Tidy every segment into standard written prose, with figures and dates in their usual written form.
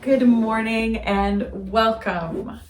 Good morning and welcome.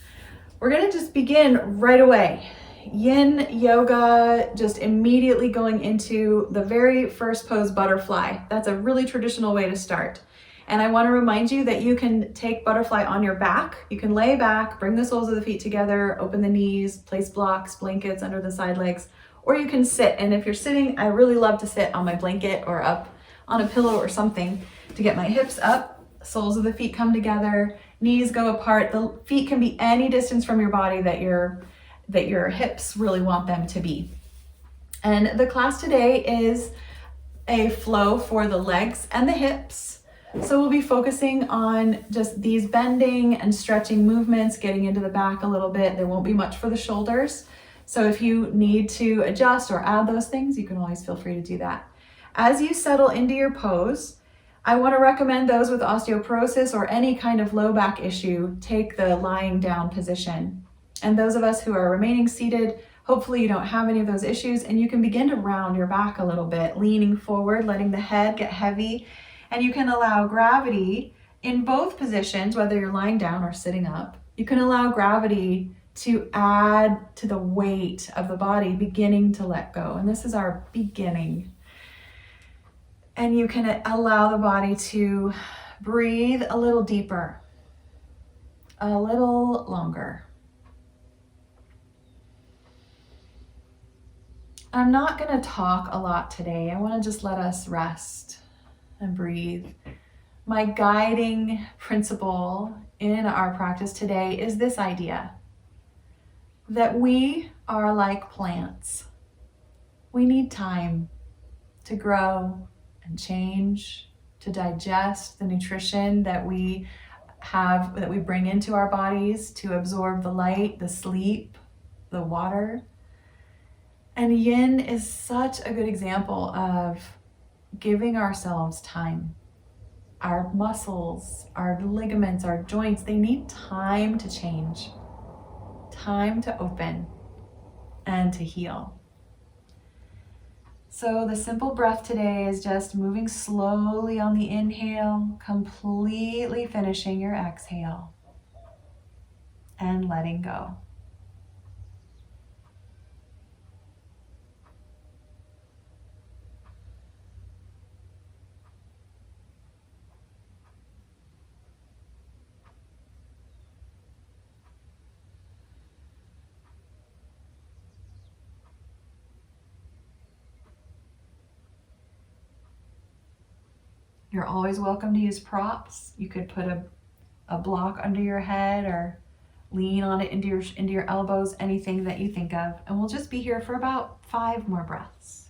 We're going to just begin right away. Yin Yoga, just immediately going into the very first pose, butterfly. That's a really traditional way to start. And I want to remind you that you can take butterfly on your back. You can lay back, bring the soles of the feet together, open the knees, place blocks, blankets under the side legs, or you can sit. And if you're sitting, I really love to sit on my blanket or up on a pillow or something to get my hips up. Soles of the feet come together, knees go apart. The feet can be any distance from your body that your hips really want them to be. And the class today is a flow for the legs and the hips. So we'll be focusing on just these bending and stretching movements, getting into the back a little bit. There won't be much for the shoulders. So if you need to adjust or add those things, you can always feel free to do that. As you settle into your pose, I want to recommend those with osteoporosis or any kind of low back issue, take the lying down position. And those of us who are remaining seated, hopefully you don't have any of those issues, and you can begin to round your back a little bit, leaning forward, letting the head get heavy. And you can allow gravity in both positions, whether you're lying down or sitting up. You can allow gravity to add to the weight of the body, beginning to let go. And this is our beginning. And you can allow the body to breathe a little deeper, a little longer. I'm not going to talk a lot today. I want to just let us rest and breathe. My guiding principle in our practice today is this idea that we are like plants. We need time to grow and change, to digest the nutrition that we have, that we bring into our bodies, to absorb the light, the sleep, the water. And yin is such a good example of giving ourselves time. Our muscles, our ligaments, our joints, they need time to change, time to open and to heal. So the simple breath today is just moving slowly on the inhale, completely finishing your exhale, and letting go. You're always welcome to use props. You could put a block under your head or lean on it into your elbows, anything that you think of. And we'll just be here for about 5 more breaths.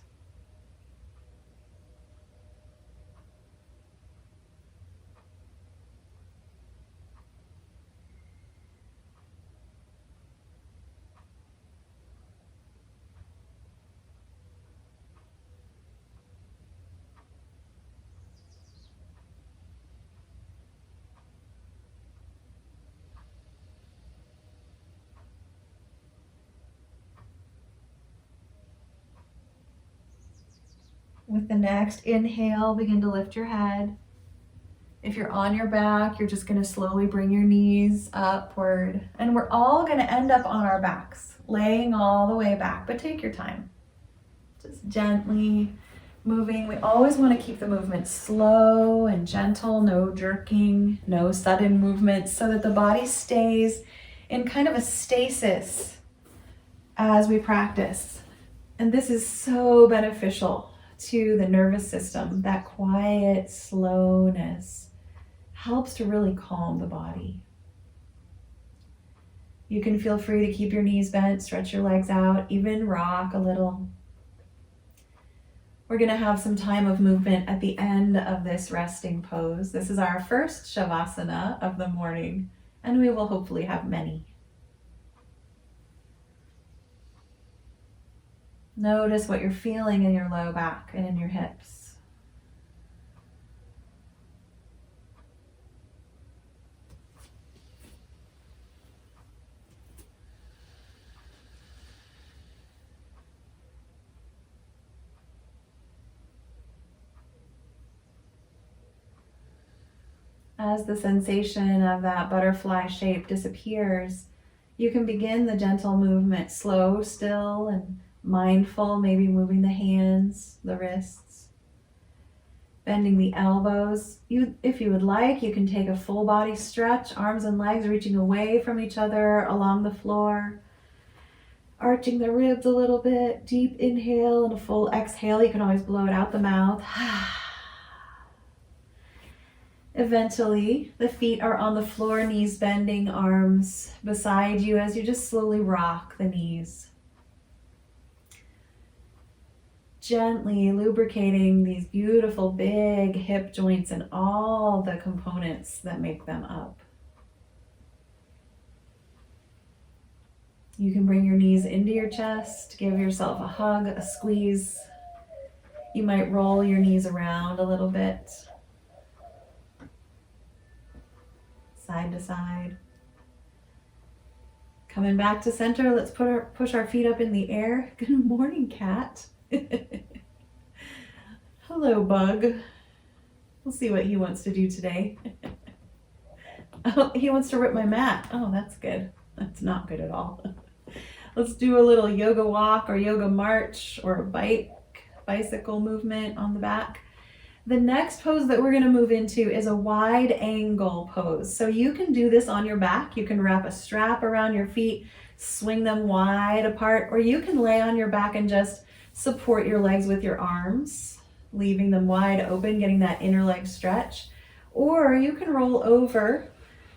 With the next inhale, begin to lift your head. If you're on your back, you're just going to slowly bring your knees upward. And we're all going to end up on our backs, laying all the way back. But take your time. Just gently moving. We always want to keep the movement slow and gentle, no jerking, no sudden movements, so that the body stays in kind of a stasis as we practice. And this is so beneficial to the nervous system. That quiet slowness helps to really calm the body. You can feel free to keep your knees bent, stretch your legs out, even rock a little. We're going to have some time of movement at the end of this resting pose. This is our first Shavasana of the morning, and we will hopefully have many. Notice what you're feeling in your low back and in your hips. As the sensation of that butterfly shape disappears, you can begin the gentle movement, slow, still, and mindful, maybe moving the hands, the wrists, bending the elbows. If you would like, you can take a full body stretch, arms and legs reaching away from each other along the floor, arching the ribs a little bit, deep inhale and a full exhale. You can always blow it out the mouth. Eventually, the feet are on the floor, knees bending, arms beside you as you just slowly rock the knees. Gently lubricating these beautiful big hip joints and all the components that make them up. You can bring your knees into your chest, give yourself a hug, a squeeze. You might roll your knees around a little bit, side to side. Coming back to center, let's push our feet up in the air. Good morning, cat. Hello, bug. We'll see what he wants to do today. Oh, he wants to rip my mat. Oh, that's good. That's not good at all. Let's do a little yoga walk or yoga march or a bicycle movement on the back. The next pose that we're going to move into is a wide angle pose. So you can do this on your back. You can wrap a strap around your feet, swing them wide apart, or you can lay on your back and just support your legs with your arms, leaving them wide open, getting that inner leg stretch. Or you can roll over,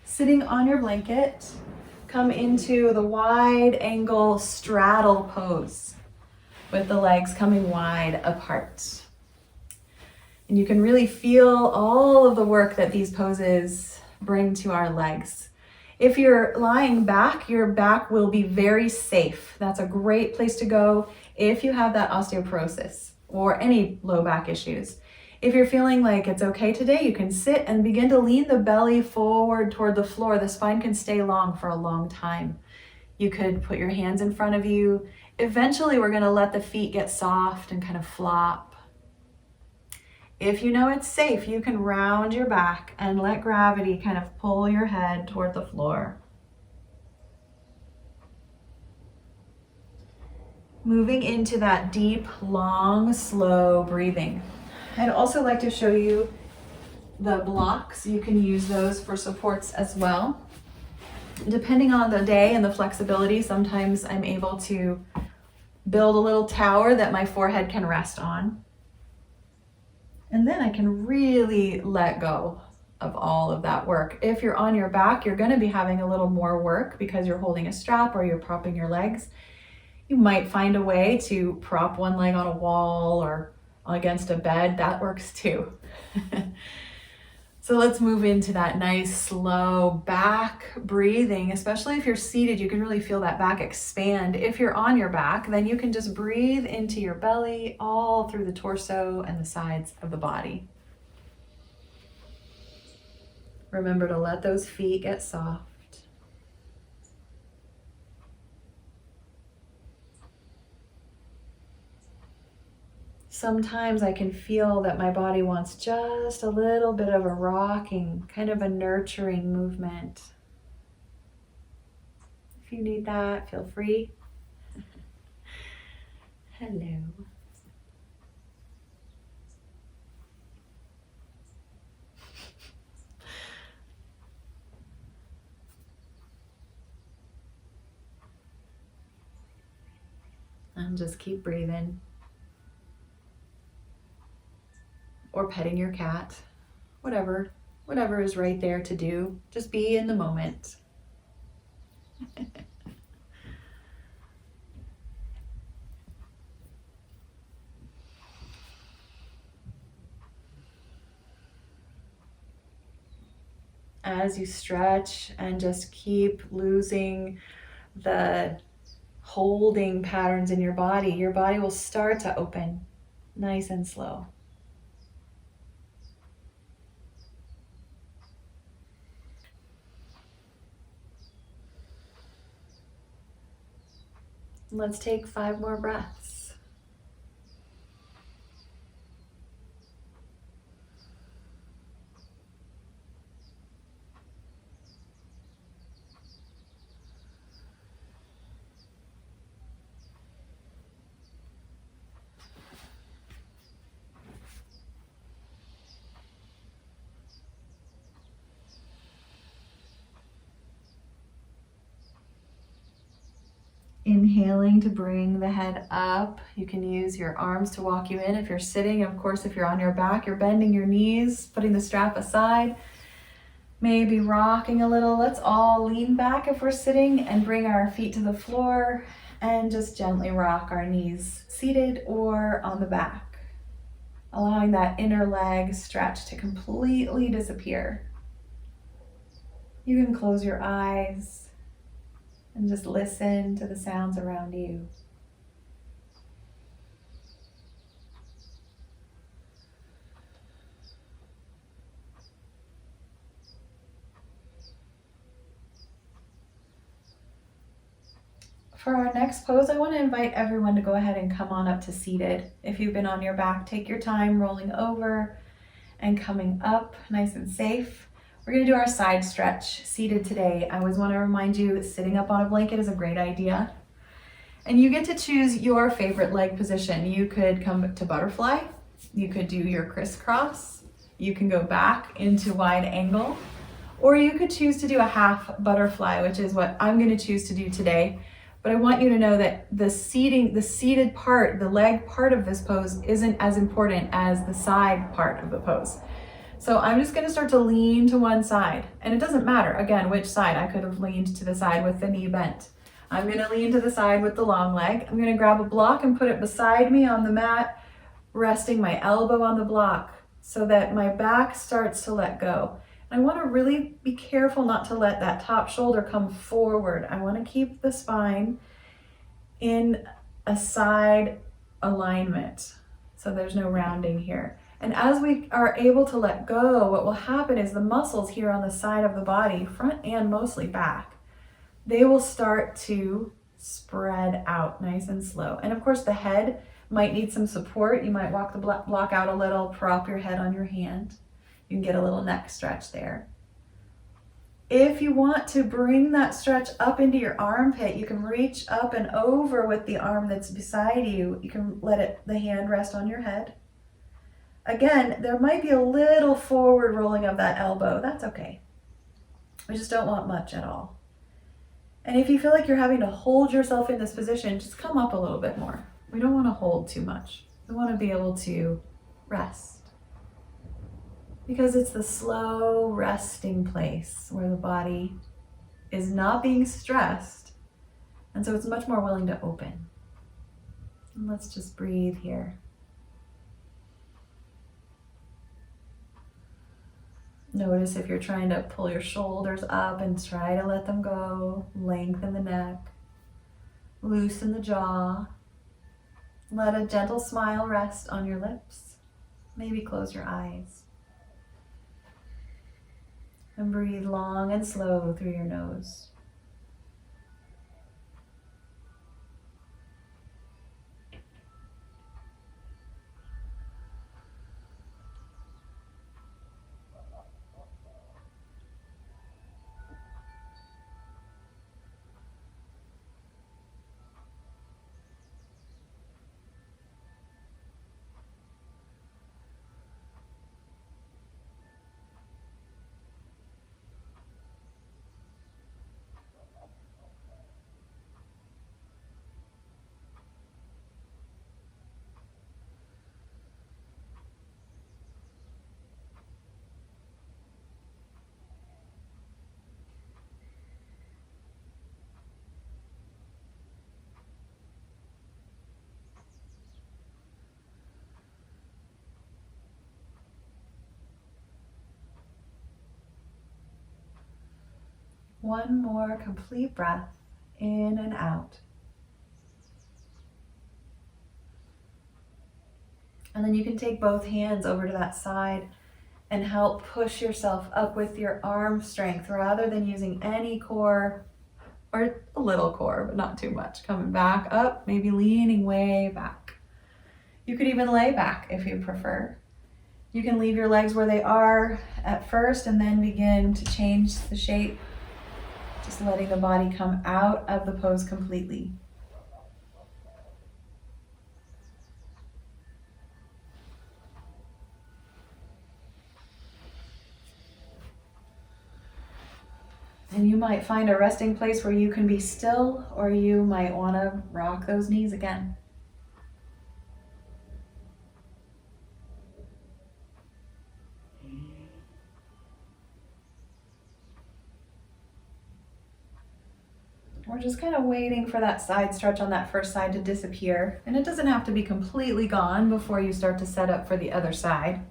sitting on your blanket, come into the wide angle straddle pose with the legs coming wide apart. And you can really feel all of the work that these poses bring to our legs. If you're lying back, your back will be very safe. That's a great place to go if you have that osteoporosis or any low back issues. If you're feeling like it's okay today, you can sit and begin to lean the belly forward toward the floor. The spine can stay long for a long time. You could put your hands in front of you. Eventually, we're going to let the feet get soft and kind of flop. If you know it's safe, you can round your back and let gravity kind of pull your head toward the floor. Moving into that deep, long, slow breathing. I'd also like to show you the blocks. You can use those for supports as well. Depending on the day and the flexibility, sometimes I'm able to build a little tower that my forehead can rest on. And then I can really let go of all of that work. If you're on your back, you're going to be having a little more work because you're holding a strap or you're propping your legs. You might find a way to prop one leg on a wall or against a bed. That works too. So let's move into that nice slow back breathing. Especially if you're seated, you can really feel that back expand. If you're on your back, then you can just breathe into your belly all through the torso and the sides of the body. Remember to let those feet get soft. Sometimes I can feel that my body wants just a little bit of a rocking, kind of a nurturing movement. If you need that, feel free. Hello. And just keep breathing. Or petting your cat, whatever is right there to do. Just be in the moment. As you stretch and just keep losing the holding patterns in your body will start to open nice and slow. Let's take 5 more breaths. Inhaling to bring the head up. You can use your arms to walk you in if you're sitting. Of course, if you're on your back, you're bending your knees, putting the strap aside, maybe rocking a little. Let's all lean back if we're sitting and bring our feet to the floor and just gently rock our knees seated or on the back, allowing that inner leg stretch to completely disappear. You can close your eyes and just listen to the sounds around you. For our next pose, I want to invite everyone to go ahead and come on up to seated. If you've been on your back, take your time rolling over and coming up nice and safe. We're going to do our side stretch seated today. I always want to remind you that sitting up on a blanket is a great idea. And you get to choose your favorite leg position. You could come to butterfly. You could do your crisscross. You can go back into wide angle. Or you could choose to do a half butterfly, which is what I'm going to choose to do today. But I want you to know that the seated part, the leg part of this pose isn't as important as the side part of the pose. So I'm just going to start to lean to one side. And it doesn't matter, again, which side. I could have leaned to the side with the knee bent. I'm going to lean to the side with the long leg. I'm going to grab a block and put it beside me on the mat, resting my elbow on the block so that my back starts to let go. I want to really be careful not to let that top shoulder come forward. I want to keep the spine in a side alignment, so there's no rounding here. And as we are able to let go, what will happen is the muscles here on the side of the body, front and mostly back, they will start to spread out nice and slow. And of course, the head might need some support. You might walk the block out a little, prop your head on your hand. You can get a little neck stretch there. If you want to bring that stretch up into your armpit, you can reach up and over with the arm that's beside you. You can let the hand rest on your head. Again, there might be a little forward rolling of that elbow. That's okay. We just don't want much at all. And if you feel like you're having to hold yourself in this position, just come up a little bit more. We don't want to hold too much. We want to be able to rest. Because it's the slow resting place where the body is not being stressed. And so it's much more willing to open. And let's just breathe here. Notice if you're trying to pull your shoulders up and try to let them go. Lengthen the neck. Loosen the jaw. Let a gentle smile rest on your lips. Maybe close your eyes. And breathe long and slow through your nose. One more complete breath in and out. And then you can take both hands over to that side and help push yourself up with your arm strength rather than using any core or a little core, but not too much. Coming back up, maybe leaning way back. You could even lay back if you prefer. You can leave your legs where they are at first and then begin to change the shape. Just letting the body come out of the pose completely. And you might find a resting place where you can be still, or you might want to rock those knees again. We're just kind of waiting for that side stretch on that first side to disappear. And it doesn't have to be completely gone before you start to set up for the other side.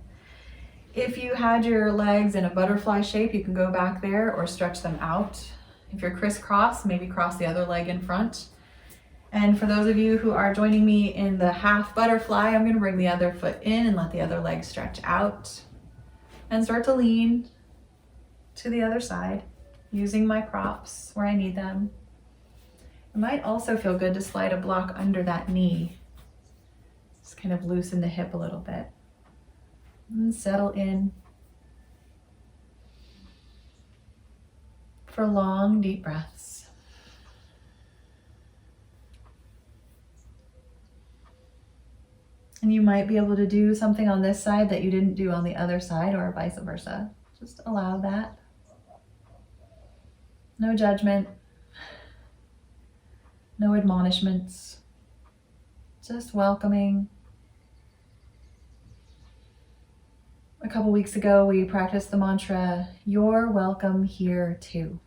If you had your legs in a butterfly shape, you can go back there or stretch them out. If you're crisscross, maybe cross the other leg in front. And for those of you who are joining me in the half butterfly, I'm going to bring the other foot in and let the other leg stretch out. And start to lean to the other side, using my props where I need them. It might also feel good to slide a block under that knee. Just kind of loosen the hip a little bit. And settle in for long, deep breaths. And you might be able to do something on this side that you didn't do on the other side, or vice versa. Just allow that. No judgment. No admonishments, just welcoming. A couple weeks ago, we practiced the mantra, "You're welcome here too."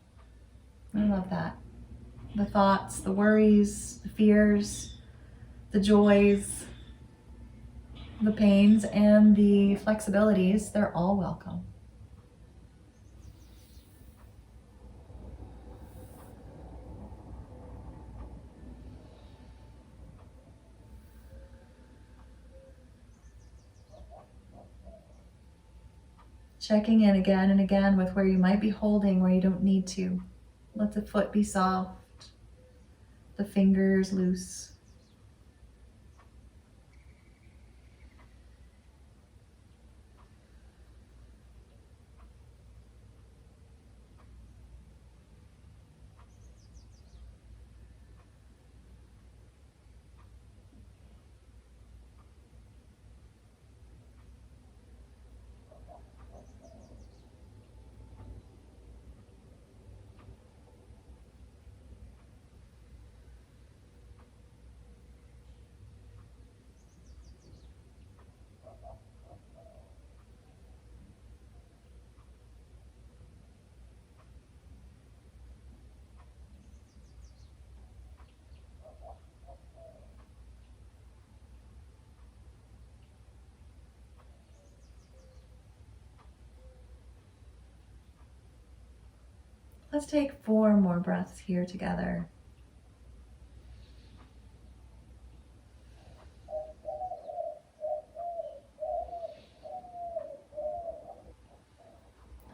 I love that. The thoughts, the worries, the fears, the joys, the pains, and the flexibilities, they're all welcome. Checking in again and again with where you might be holding, where you don't need to. Let the foot be soft, the fingers loose. Let's take 4 more breaths here together.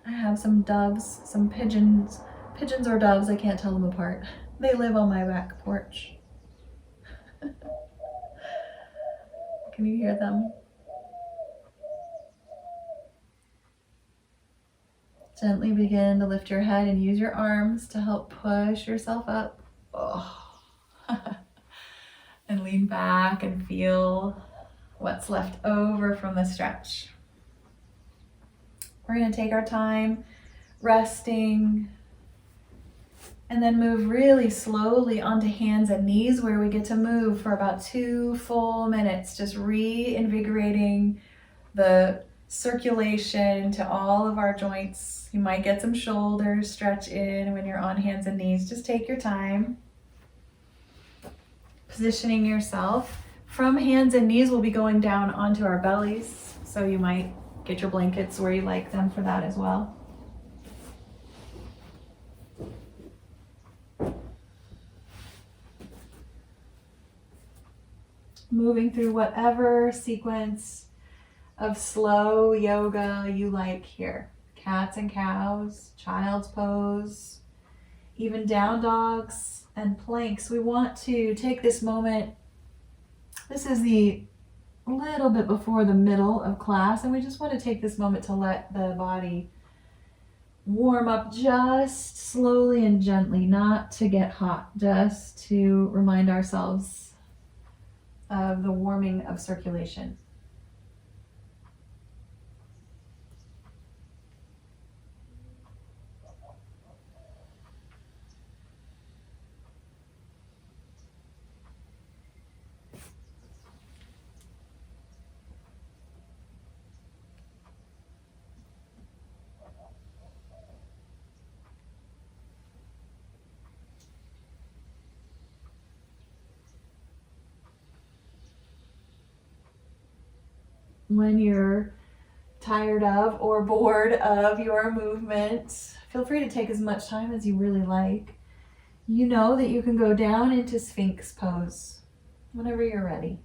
I have some doves, some pigeons or doves, I can't tell them apart. They live on my back porch. Can you hear them? Gently begin to lift your head and use your arms to help push yourself up. Oh. And lean back and feel what's left over from the stretch. We're going to take our time resting and then move really slowly onto hands and knees, where we get to move for about 2 full minutes, just reinvigorating the circulation to all of our joints. You might get some shoulders stretch in when you're on hands and knees. Just take your time. Positioning yourself. From hands and knees, we'll be going down onto our bellies. So you might get your blankets where you like them for that as well. Moving through whatever sequence of slow yoga you like here. Cats and cows, child's pose, even down dogs and planks. We want to take this moment. This is the little bit before the middle of class, and we just want to take this moment to let the body warm up just slowly and gently, not to get hot, just to remind ourselves of the warming of circulation. When you're tired of or bored of your movement, feel free to take as much time as you really like. You know that you can go down into Sphinx pose whenever you're ready.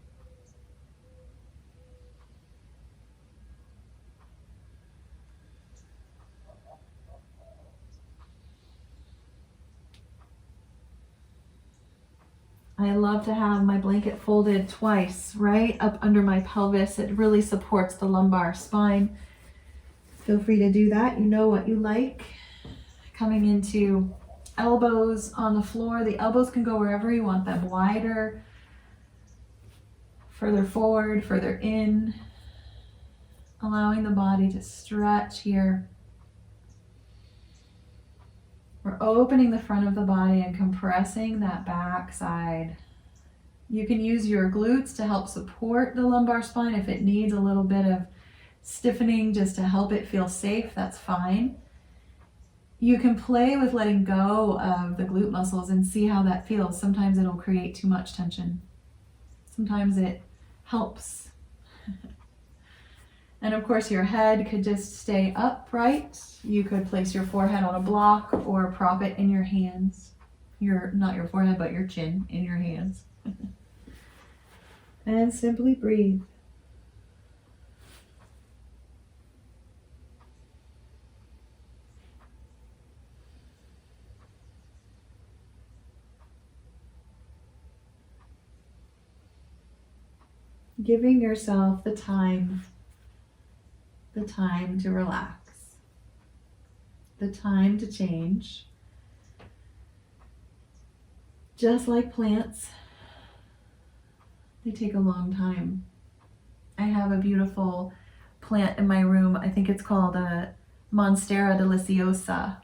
I love to have my blanket folded twice, right up under my pelvis. It really supports the lumbar spine. Feel free to do that. You know what you like. Coming into elbows on the floor. The elbows can go wherever you want them. Wider, further forward, further in. Allowing the body to stretch here. We're opening the front of the body and compressing that back side. You can use your glutes to help support the lumbar spine. If it needs a little bit of stiffening just to help it feel safe, that's fine. You can play with letting go of the glute muscles and see how that feels. Sometimes it'll create too much tension. Sometimes it helps. And of course your head could just stay upright. You could place your forehead on a block or prop it in your hands. Not your forehead, but your chin in your hands. And simply breathe. Giving yourself the time to relax, the time to change. Just like plants, they take a long time. I have a beautiful plant in my room. I think it's called a Monstera deliciosa.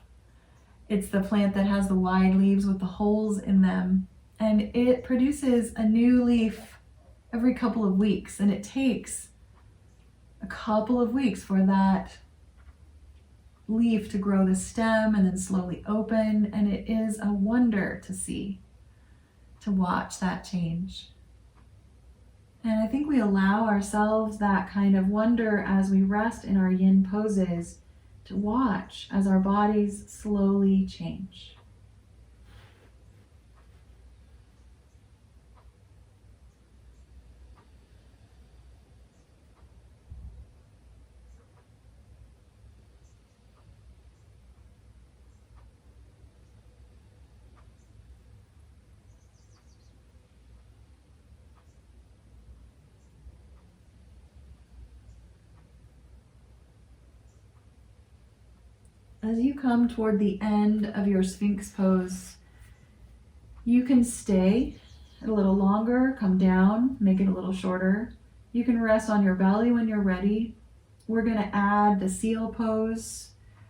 It's the plant that has the wide leaves with the holes in them, and it produces a new leaf every couple of weeks, and it takes a couple of weeks for that leaf to grow the stem and then slowly open, and it is a wonder to see, to watch that change. And I think we allow ourselves that kind of wonder as we rest in our yin poses, to watch as our bodies slowly change. As you come toward the end of your Sphinx pose, you can stay a little longer, come down, make it a little shorter. You can rest on your belly when you're ready. We're going to add the seal pose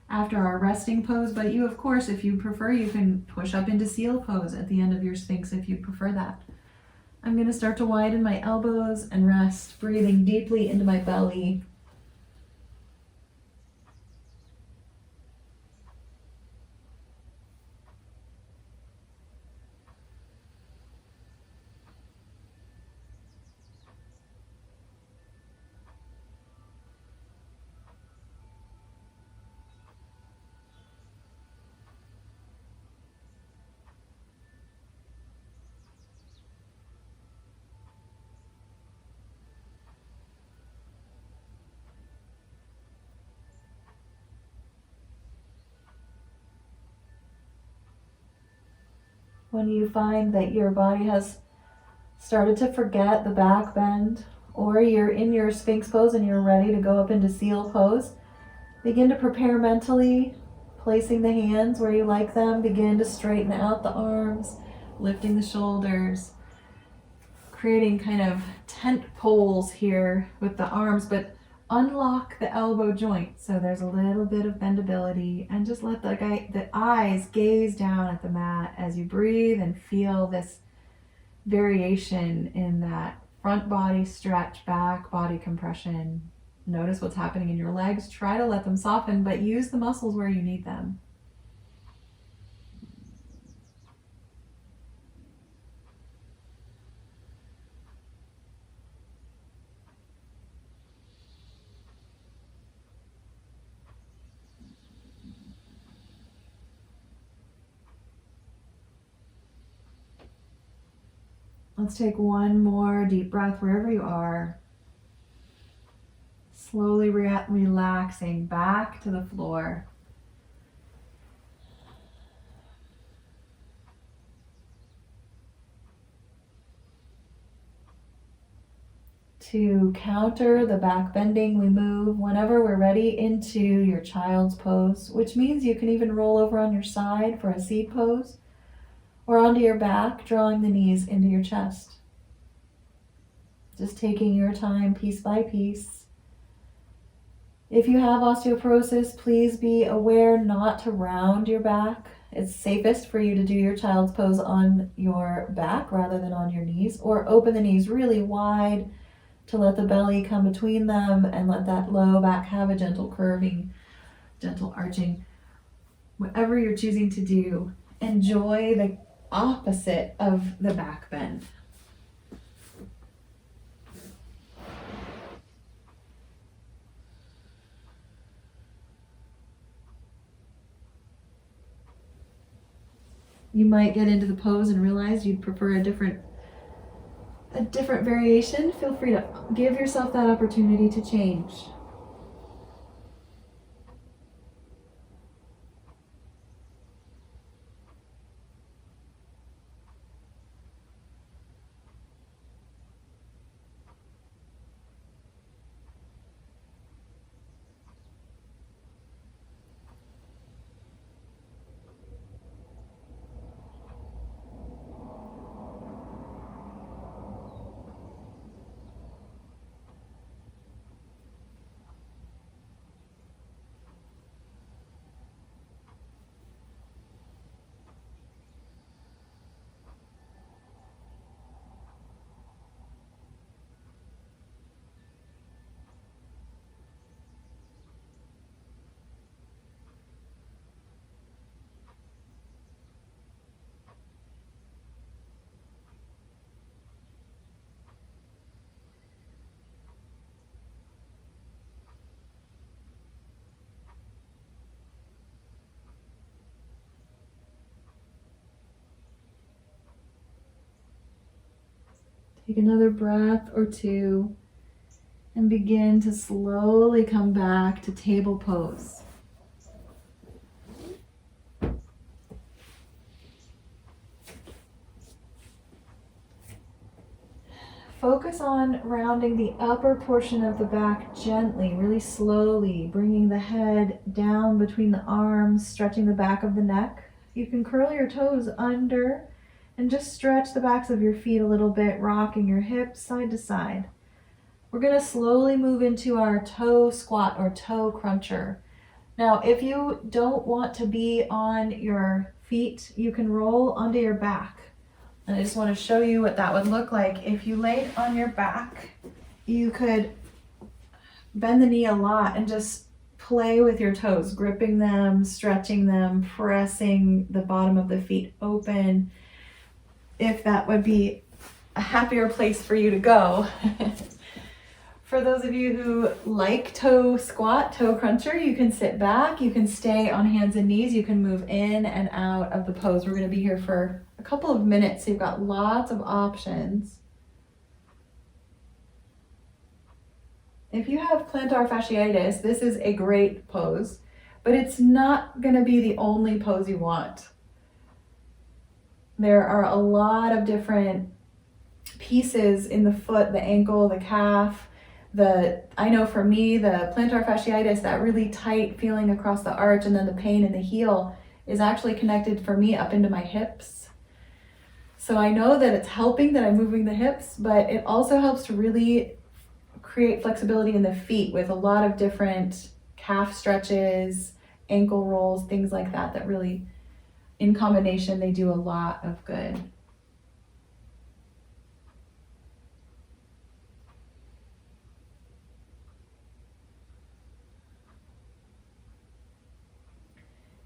after our resting pose, but you, of course, if you prefer, you can push up into seal pose at the end of your Sphinx if you prefer that. I'm going to start to widen my elbows and rest, breathing deeply into my belly. When you find that your body has started to forget the back bend, or you're in your Sphinx pose and you're ready to go up into seal pose, begin to prepare mentally, placing the hands where you like them. Begin to straighten out the arms, lifting the shoulders, creating kind of tent poles here with the arms, but unlock the elbow joint so there's a little bit of bendability, and just let the eyes gaze down at the mat as you breathe and feel this variation in that front body stretch, back body compression. Notice what's happening in your legs. Try to let them soften, but use the muscles where you need them. Let's take one more deep breath wherever you are. Slowly relaxing back to the floor. To counter the back bending, we move whenever we're ready into your child's pose, which means you can even roll over on your side for a seat pose, or onto your back, drawing the knees into your chest. Just taking your time piece by piece. If you have osteoporosis, please be aware not to round your back. It's safest for you to do your child's pose on your back rather than on your knees, or open the knees really wide to let the belly come between them and let that low back have a gentle curving, gentle arching. Whatever you're choosing to do, enjoy the opposite of the back bend. You might get into the pose and realize you'd prefer a different variation. Feel free to give yourself that opportunity to change. Take another breath or two and begin to slowly come back to table pose. Focus on rounding the upper portion of the back gently, really slowly, bringing the head down between the arms, stretching the back of the neck. You can curl your toes under and just stretch the backs of your feet a little bit, rocking your hips side to side. We're going to slowly move into our toe squat or toe cruncher. Now, if you don't want to be on your feet, you can roll onto your back. And I just want to show you what that would look like. If you laid on your back, you could bend the knee a lot and just play with your toes, gripping them, stretching them, pressing the bottom of the feet open, if that would be a happier place for you to go. For those of you who like toe squat, toe cruncher, you can sit back, you can stay on hands and knees, you can move in and out of the pose. We're going to be here for a couple of minutes, so you've got lots of options. If you have plantar fasciitis, this is a great pose, but it's not going to be the only pose you want. There are a lot of different pieces in the foot, the ankle, the calf. I know for me, the plantar fasciitis, that really tight feeling across the arch, and then the pain in the heel is actually connected for me up into my hips. So I know that it's helping that I'm moving the hips, but it also helps to really create flexibility in the feet with a lot of different calf stretches, ankle rolls, things like that, that really, in combination, they do a lot of good.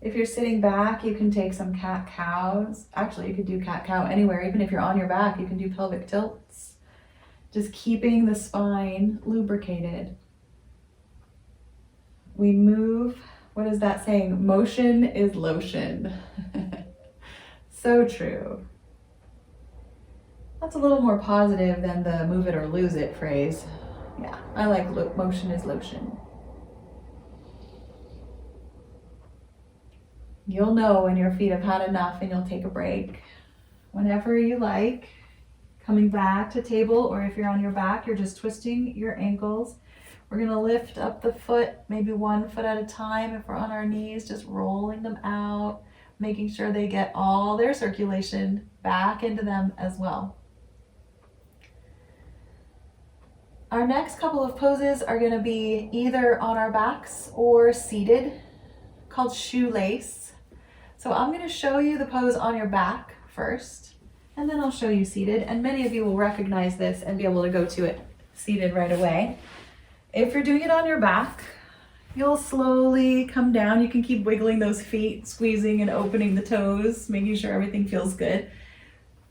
If you're sitting back, you can take some cat-cows. Actually, you could do cat-cow anywhere. Even if you're on your back, you can do pelvic tilts. Just keeping the spine lubricated. We move. What is that saying? Motion is lotion. So true. That's a little more positive than the move it or lose it phrase. Yeah, I like motion is lotion. You'll know when your feet have had enough and you'll take a break whenever you like. Coming back to table, or if you're on your back, you're just twisting your ankles. We're gonna lift up the foot, maybe 1 foot at a time. If we're on our knees, just rolling them out, making sure they get all their circulation back into them as well. Our next couple of poses are gonna be either on our backs or seated, called shoelace. So I'm gonna show you the pose on your back first, and then I'll show you seated, and many of you will recognize this and be able to go to it seated right away. If you're doing it on your back, you'll slowly come down. You can keep wiggling those feet, squeezing and opening the toes, making sure everything feels good.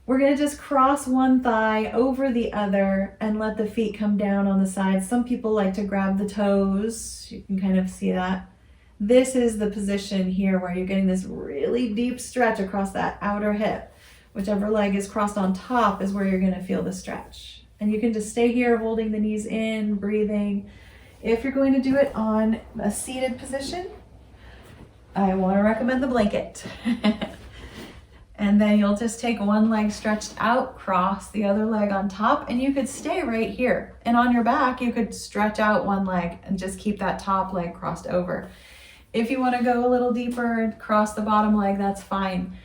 We're gonna just cross one thigh over the other and let the feet come down on the sides. Some people like to grab the toes. You can kind of see that. This is the position here where you're getting this really deep stretch across that outer hip. Whichever leg is crossed on top is where you're gonna feel the stretch. And you can just stay here holding the knees in, breathing. If you're going to do it on a seated position, I wanna recommend the blanket. And then you'll just take one leg stretched out, cross the other leg on top, and you could stay right here. And on your back, you could stretch out one leg and just keep that top leg crossed over. If you wanna go a little deeper and cross the bottom leg, that's fine.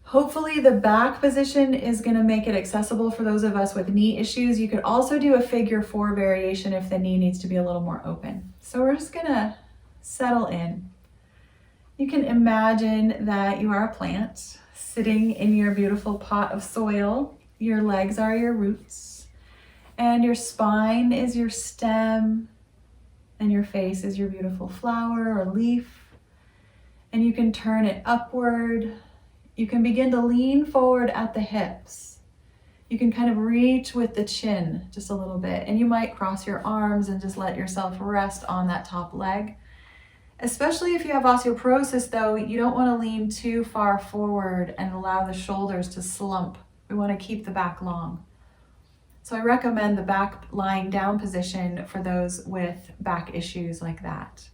Hopefully the back position is gonna make it accessible for those of us with knee issues. You could also do a figure 4 variation if the knee needs to be a little more open. So we're just gonna settle in. You can imagine that you are a plant sitting in your beautiful pot of soil. Your legs are your roots, and your spine is your stem, and your face is your beautiful flower or leaf. And you can turn it upward. You can begin to lean forward at the hips. You can kind of reach with the chin just a little bit, and you might cross your arms and just let yourself rest on that top leg. Especially if you have osteoporosis though, you don't want to lean too far forward and allow the shoulders to slump. We want to keep the back long. So I recommend the back lying down position for those with back issues like that.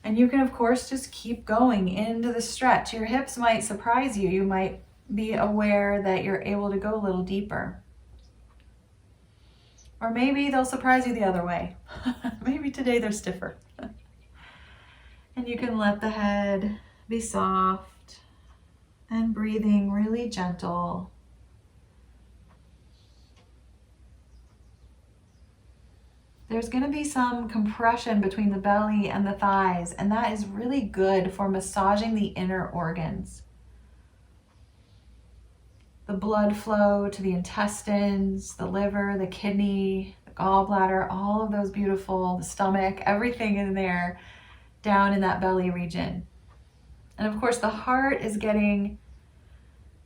And you can, of course, just keep going into the stretch. Your hips might surprise you. You might be aware that you're able to go a little deeper. Or maybe they'll surprise you the other way. Maybe today they're stiffer. And you can let the head be soft and breathing really gentle. There's going to be some compression between the belly and the thighs, and that is really good for massaging the inner organs. The blood flow to the intestines, the liver, the kidney, the gallbladder, all of those beautiful, the stomach, everything in there down in that belly region. And of course, the heart is getting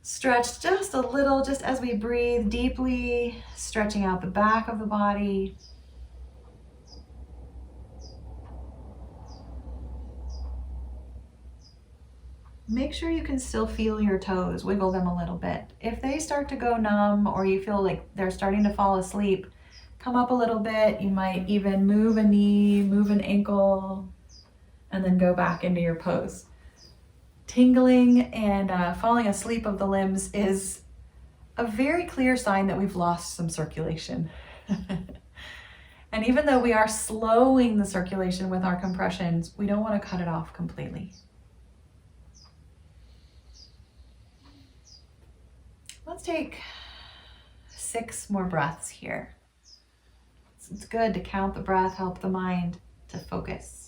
stretched just a little, just as we breathe deeply, stretching out the back of the body. Make sure you can still feel your toes, wiggle them a little bit. If they start to go numb or you feel like they're starting to fall asleep, come up a little bit. You might even move a knee, move an ankle, and then go back into your pose. Tingling and falling asleep of the limbs is a very clear sign that we've lost some circulation. And even though we are slowing the circulation with our compressions, we don't want to cut it off completely. Let's take 6 more breaths here. It's good to count the breath, help the mind to focus.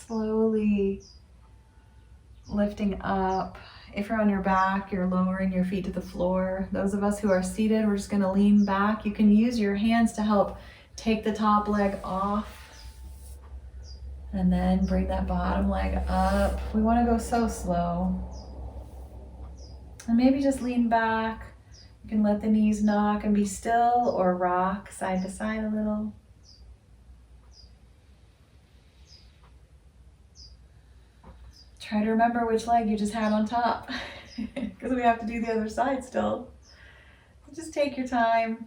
Slowly lifting up. If you're on your back, you're lowering your feet to the floor. Those of us who are seated, we're just going to lean back. You can use your hands to help take the top leg off. And then bring that bottom leg up. We want to go so slow. And maybe just lean back. You can let the knees knock and be still, or rock side to side a little. Try to remember which leg you just had on top, because we have to do the other side still. Just take your time.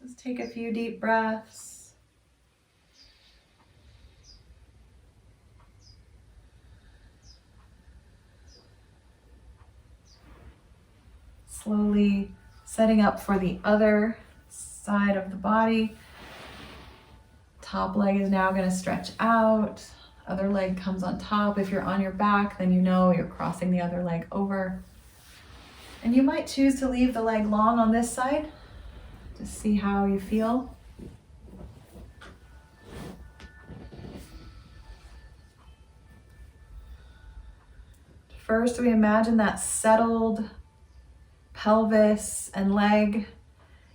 Just take a few deep breaths. Slowly setting up for the other side of the body. Top leg is now going to stretch out. Other leg comes on top. If you're on your back, then you know you're crossing the other leg over. And you might choose to leave the leg long on this side. Just see how you feel. First, we imagine that settled pelvis and leg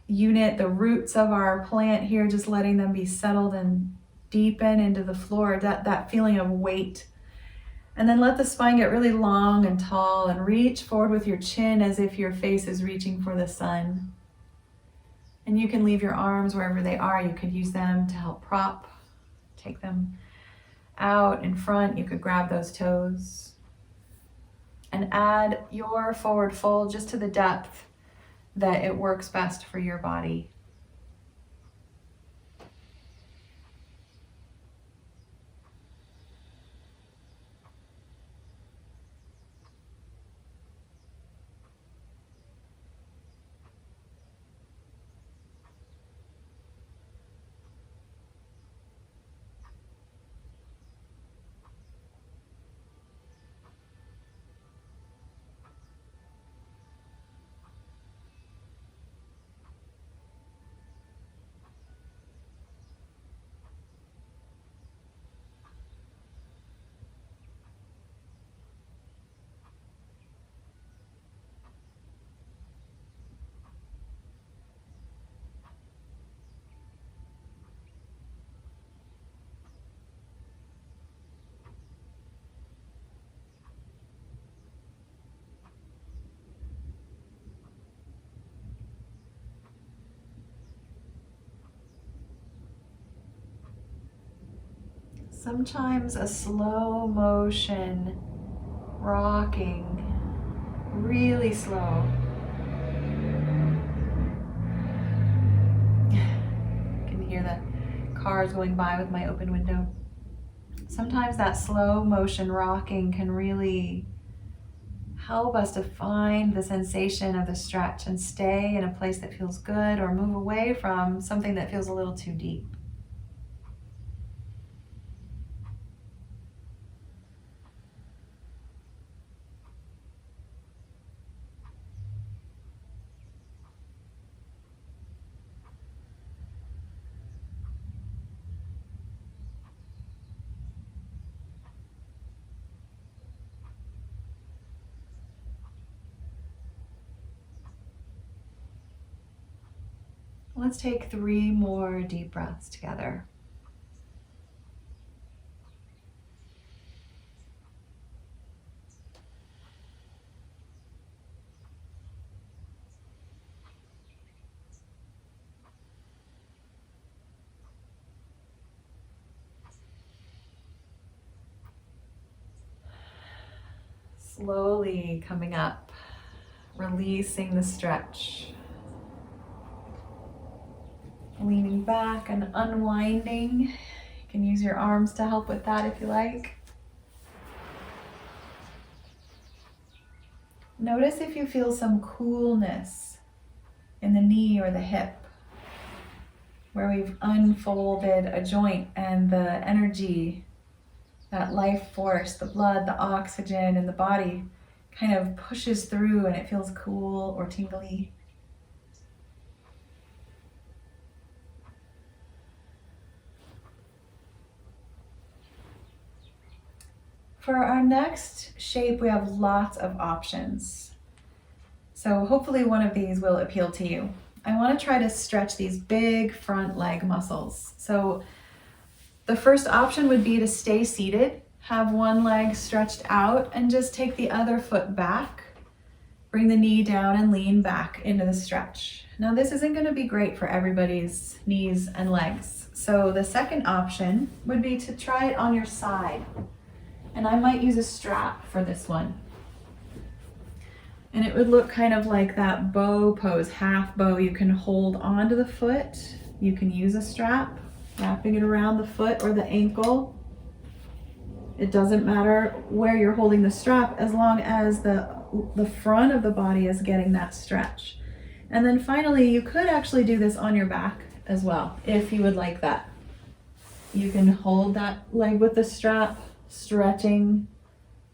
unit, the roots of our plant here, just letting them be settled and deepen into the floor, that feeling of weight. And then let the spine get really long and tall, and reach forward with your chin as if your face is reaching for the sun. And you can leave your arms wherever they are. You could use them to help prop, take them out in front. You could grab those toes and add your forward fold just to the depth that it works best for your body. Sometimes a slow motion, rocking, really slow. You can hear the cars going by with my open window. Sometimes that slow motion rocking can really help us to find the sensation of the stretch and stay in a place that feels good, or move away from something that feels a little too deep. Let's take 3 more deep breaths together. Slowly coming up, releasing the stretch. Leaning back and unwinding. You can use your arms to help with that if you like. Notice if you feel some coolness in the knee or the hip, where we've unfolded a joint and the energy, that life force, the blood, the oxygen in the body kind of pushes through and it feels cool or tingly. For our next shape, we have lots of options. So hopefully one of these will appeal to you. I want to try to stretch these big front leg muscles. So the first option would be to stay seated, have one leg stretched out, and just take the other foot back. Bring the knee down and lean back into the stretch. Now this isn't going to be great for everybody's knees and legs. So the second option would be to try it on your side. And I might use a strap for this one. And it would look kind of like that bow pose, half bow. You can hold onto the foot. You can use a strap, wrapping it around the foot or the ankle. It doesn't matter where you're holding the strap as long as the front of the body is getting that stretch. And then finally, you could actually do this on your back as well, if you would like that. You can hold that leg with the strap, stretching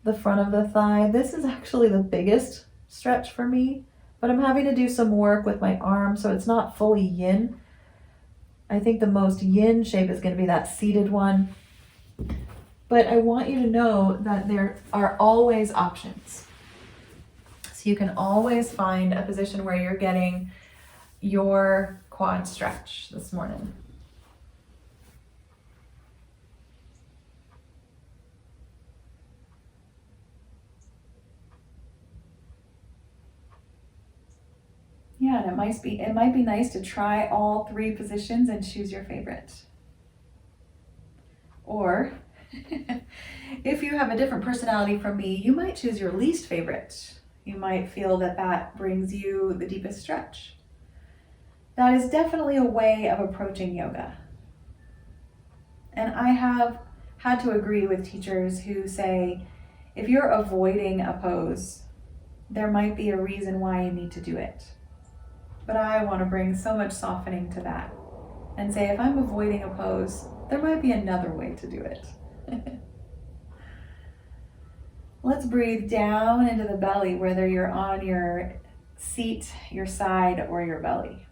the front of the thigh. This is actually the biggest stretch for me, but I'm having to do some work with my arm, so it's not fully yin. I think the most yin shape is going to be that seated one. But I want you to know that there are always options. So you can always find a position where you're getting your quad stretch this morning. Yeah, and it might be nice to try all three positions and choose your favorite. Or if you have a different personality from me, you might choose your least favorite. You might feel that that brings you the deepest stretch. That is definitely a way of approaching yoga. And I have had to agree with teachers who say, if you're avoiding a pose, there might be a reason why you need to do it. But I want to bring so much softening to that and say, if I'm avoiding a pose, there might be another way to do it. Let's breathe down into the belly, whether you're on your seat, your side, or your belly.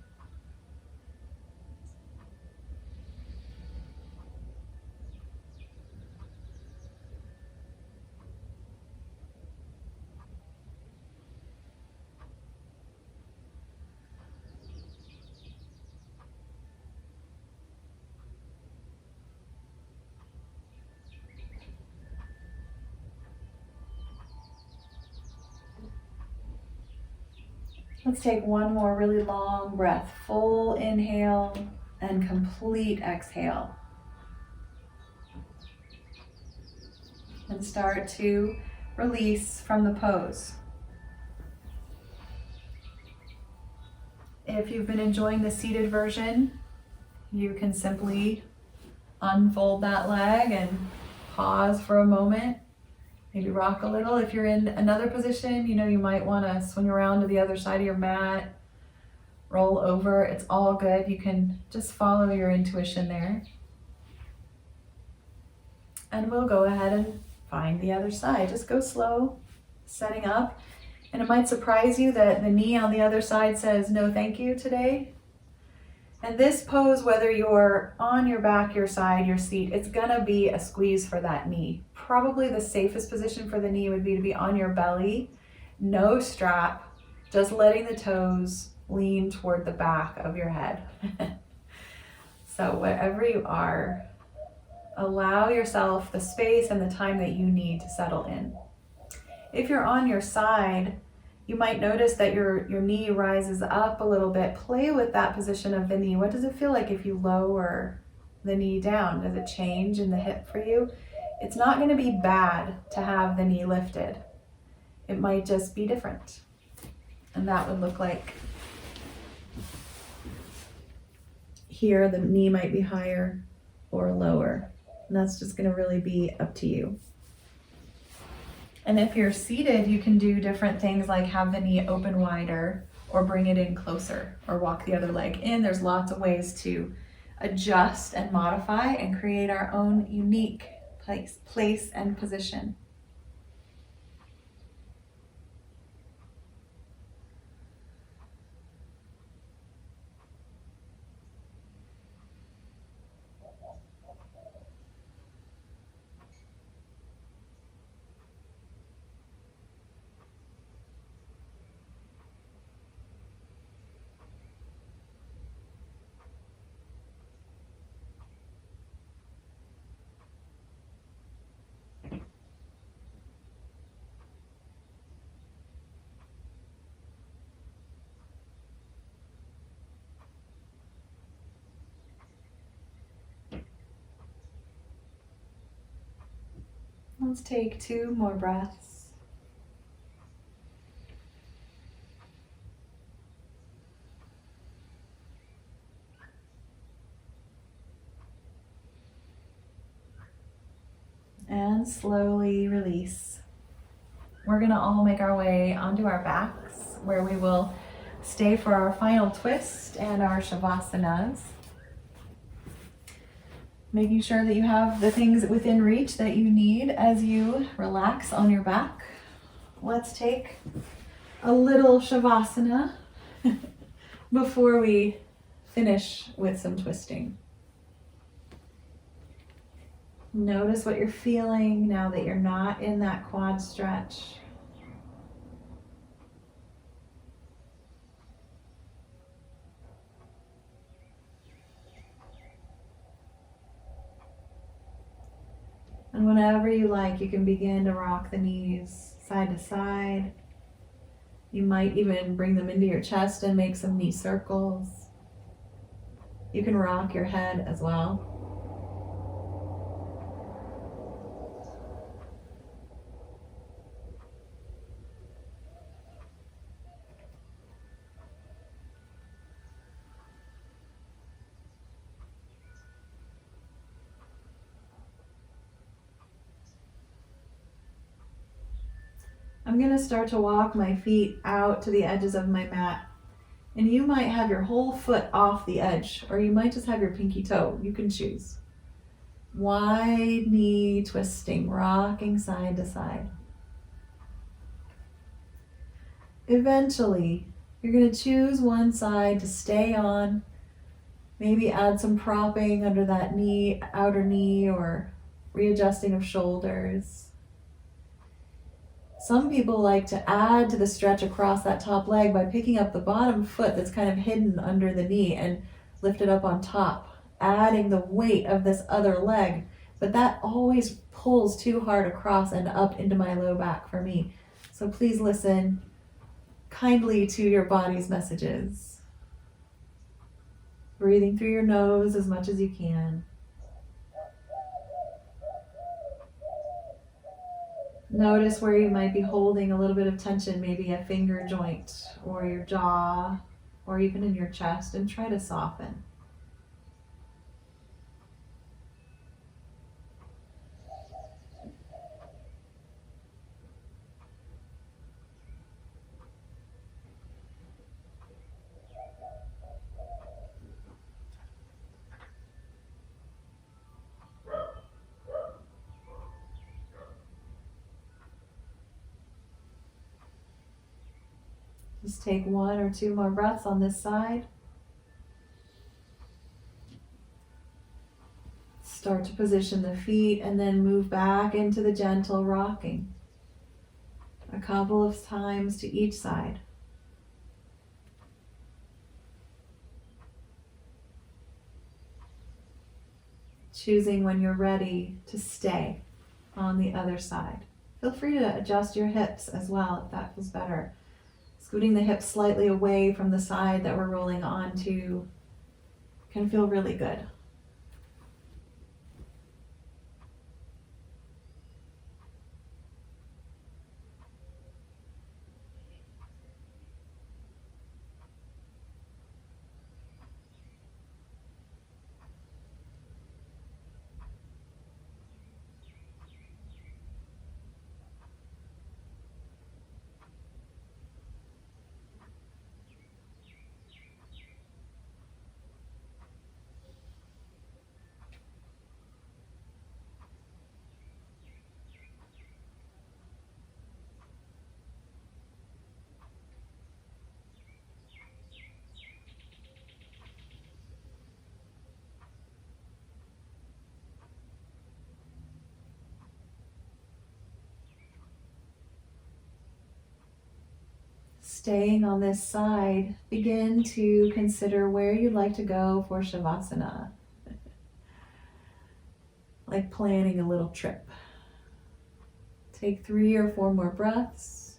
Let's take one more really long breath. Full inhale and complete exhale. And start to release from the pose. If you've been enjoying the seated version, you can simply unfold that leg and pause for a moment. Maybe rock a little. If you're in another position, you might want to swing around to the other side of your mat, roll over. It's all good. You can just follow your intuition there. And we'll go ahead and find the other side. Just go slow, setting up. And it might surprise you that the knee on the other side says no thank you today. And this pose, whether you're on your back, your side, your seat, it's gonna be a squeeze for that knee. Probably the safest position for the knee would be to be on your belly, no strap, just letting the toes lean toward the back of your head. So wherever you are, allow yourself the space and the time that you need to settle in. If you're on your side, you might notice that your knee rises up a little bit. Play with that position of the knee. What does it feel like if you lower the knee down? Does it change in the hip for you? It's not going to be bad to have the knee lifted. It might just be different. And that would look like here, the knee might be higher or lower. And that's just going to really be up to you. And if you're seated, you can do different things like have the knee open wider or bring it in closer or walk the other leg in. There's lots of ways to adjust and modify and create our own unique place and position. Let's take 2 more breaths. And slowly release. We're going to all make our way onto our backs, where we will stay for our final twist and our Shavasanas. Making sure that you have the things within reach that you need as you relax on your back. Let's take a little Shavasana before we finish with some twisting. Notice what you're feeling now that you're not in that quad stretch. And whenever you like, you can begin to rock the knees side to side. You might even bring them into your chest and make some knee circles. You can rock your head as well. I'm going to start to walk my feet out to the edges of my mat. And you might have your whole foot off the edge, or you might just have your pinky toe. You can choose. Wide knee twisting, rocking side to side. Eventually, you're going to choose one side to stay on. Maybe add some propping under that knee, outer knee, or readjusting of shoulders. Some people like to add to the stretch across that top leg by picking up the bottom foot that's kind of hidden under the knee and lift it up on top, adding the weight of this other leg. But that always pulls too hard across and up into my low back for me. So please listen kindly to your body's messages. Breathing through your nose as much as you can. Notice where you might be holding a little bit of tension, maybe a finger joint or your jaw or even in your chest, and try to soften. Just take 1 or 2 more breaths on this side. Start to position the feet and then move back into the gentle rocking. A couple of times to each side. Choosing when you're ready to stay on the other side. Feel free to adjust your hips as well if that feels better. Scooting the hips slightly away from the side that we're rolling onto can feel really good. Staying on this side, begin to consider where you'd like to go for Shavasana. Like planning a little trip. Take 3 or 4 more breaths.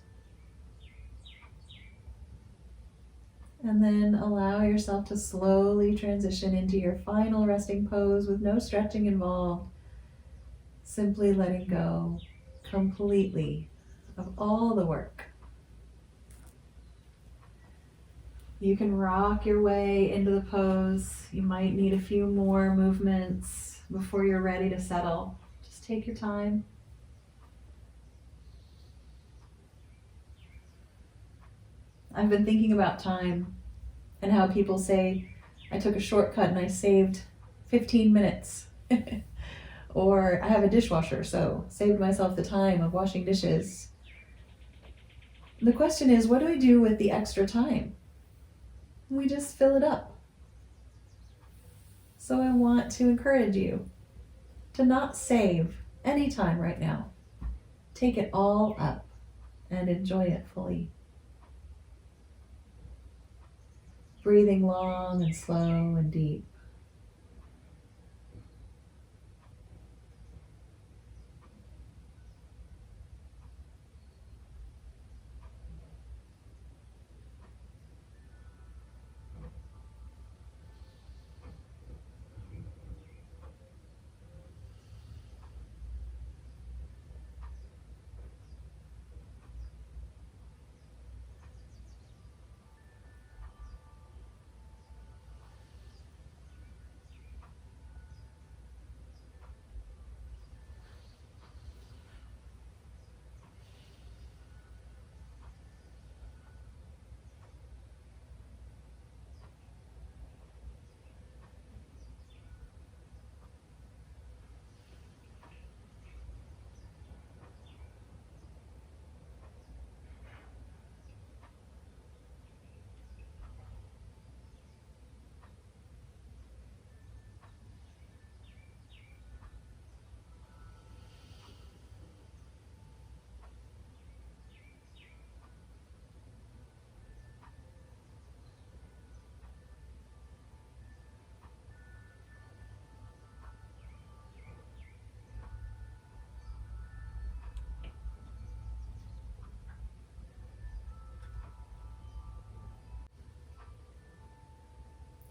And then allow yourself to slowly transition into your final resting pose with no stretching involved. Simply letting go completely of all the work. You can rock your way into the pose. You might need a few more movements before you're ready to settle. Just take your time. I've been thinking about time and how people say, I took a shortcut and I saved 15 minutes. Or I have a dishwasher, so saved myself the time of washing dishes. The question is, what do we do with the extra time? We just fill it up. So I want to encourage you to not save any time right now. Take it all up and enjoy it fully. Breathing long and slow and deep.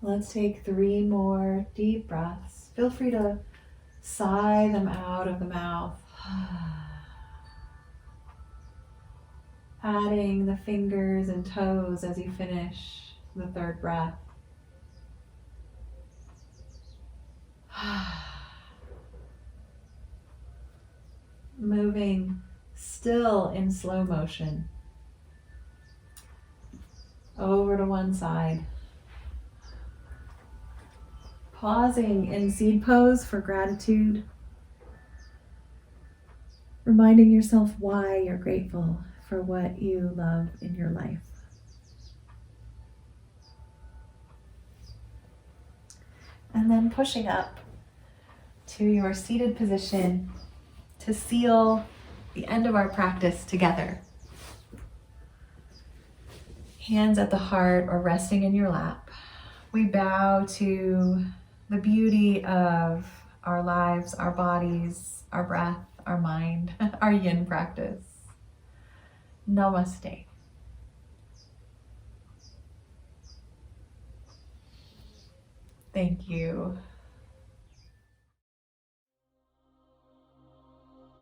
Let's take 3 more deep breaths. Feel free to sigh them out of the mouth. Adding the fingers and toes as you finish the 3rd breath. Moving still in slow motion. Over to one side. Pausing in seed pose for gratitude. Reminding yourself why you're grateful for what you love in your life. And then pushing up to your seated position to seal the end of our practice together. Hands at the heart or resting in your lap. We bow to the beauty of our lives, our bodies, our breath, our mind, our yin practice. Namaste. Thank you.